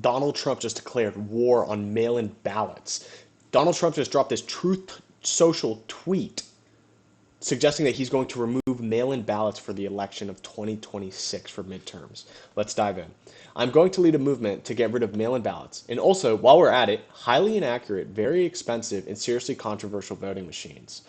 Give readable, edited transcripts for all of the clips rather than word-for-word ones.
Donald Trump just declared war on mail-in ballots. Donald Trump just dropped this Truth Social tweet suggesting that he's going to remove mail-in ballots for the election of 2026 for midterms. Let's dive in. I'm going to lead a movement to get rid of mail-in ballots. And also, while we're at it, highly inaccurate, very expensive, and seriously controversial voting machines,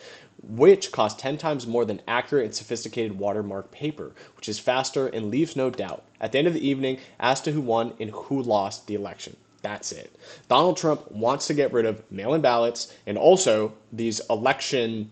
which cost 10 times more than accurate and sophisticated watermark paper, which is faster and leaves no doubt. At the end of the evening, as to who won and who lost the election. That's it. Donald Trump wants to get rid of mail-in ballots and also these election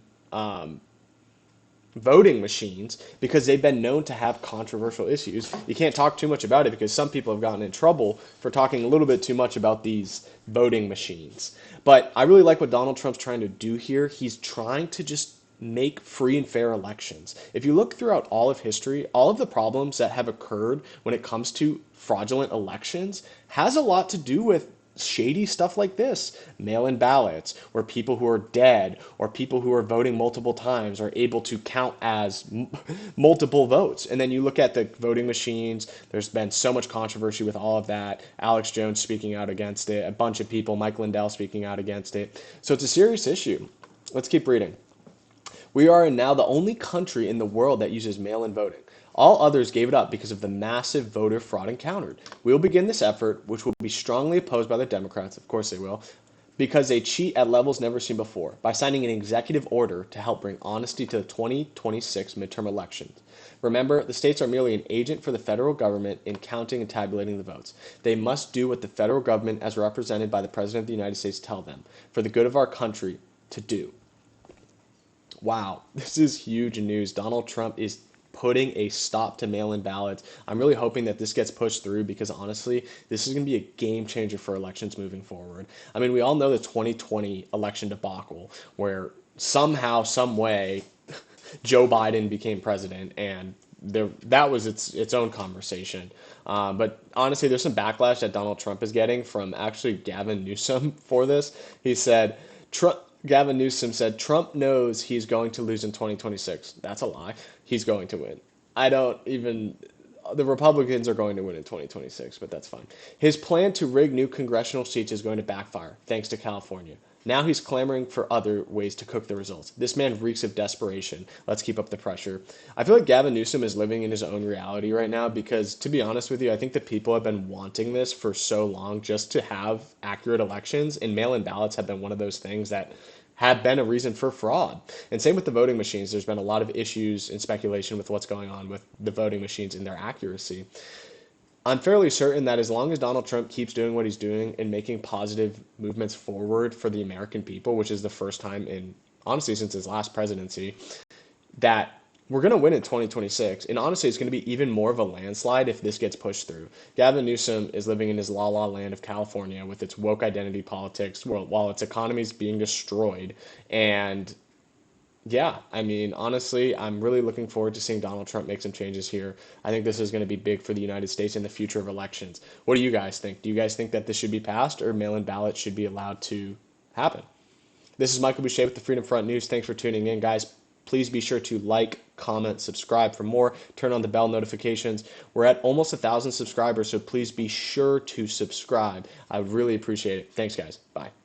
voting machines because they've been known to have controversial issues. You can't talk too much about it because some people have gotten in trouble for talking a little bit too much about these voting machines. But I really like what Donald Trump's trying to do here. He's trying to just make free and fair elections. If you look throughout all of history, all of the problems that have occurred when it comes to fraudulent elections has a lot to do with shady stuff like this, mail-in ballots, where people who are dead or people who are voting multiple times are able to count as multiple votes. And then you look at the voting machines, there's been so much controversy with all of that. Alex Jones speaking out against it, a bunch of people, Mike Lindell speaking out against it. So it's a serious issue. Let's keep reading. We are now the only country in the world that uses mail-in voting. All others gave it up because of the massive voter fraud encountered. We will begin this effort, which will be strongly opposed by the Democrats, of course they will, because they cheat at levels never seen before, by signing an executive order to help bring honesty to the 2026 midterm elections. Remember, the states are merely an agent for the federal government in counting and tabulating the votes. They must do what the federal government, as represented by the President of the United States, tell them, for the good of our country, to do. Wow, this is huge news. Donald Trump is putting a stop to mail-in ballots. I'm really hoping that this gets pushed through because honestly, this is going to be a game changer for elections moving forward. I mean, we all know the 2020 election debacle where somehow, some way, Joe Biden became president, and that was its own conversation. But honestly, there's some backlash that Donald Trump is getting from actually Gavin Newsom for this. He said, Gavin Newsom said Trump knows he's going to lose in 2026. That's a lie. He's going to win. I don't even. The Republicans are going to win in 2026, but that's fine. His plan to rig new congressional seats is going to backfire, thanks to California. Now he's clamoring for other ways to cook the results. This man reeks of desperation. Let's keep up the pressure. I feel like Gavin Newsom is living in his own reality right now because, to be honest with you, I think that people have been wanting this for so long just to have accurate elections, and mail-in ballots have been one of those things that have been a reason for fraud. And same with the voting machines. There's been a lot of issues and speculation with what's going on with the voting machines and their accuracy. I'm fairly certain that as long as Donald Trump keeps doing what he's doing and making positive movements forward for the American people, which is the first time in, honestly, since his last presidency, that we're going to win in 2026. And honestly, it's going to be even more of a landslide if this gets pushed through. Gavin Newsom is living in his la-la land of California with its woke identity politics while its economy is being destroyed. And yeah, I mean, honestly, I'm really looking forward to seeing Donald Trump make some changes here. I think this is going to be big for the United States in the future of elections. What do you guys think? Do you guys think that this should be passed or mail-in ballots should be allowed to happen? This is Michael Boucher with the Freedom Front News. Thanks for tuning in, guys. Please be sure to like, comment, subscribe for more. Turn on the bell notifications. We're at almost 1,000 subscribers, so please be sure to subscribe. I would really appreciate it. Thanks, guys. Bye.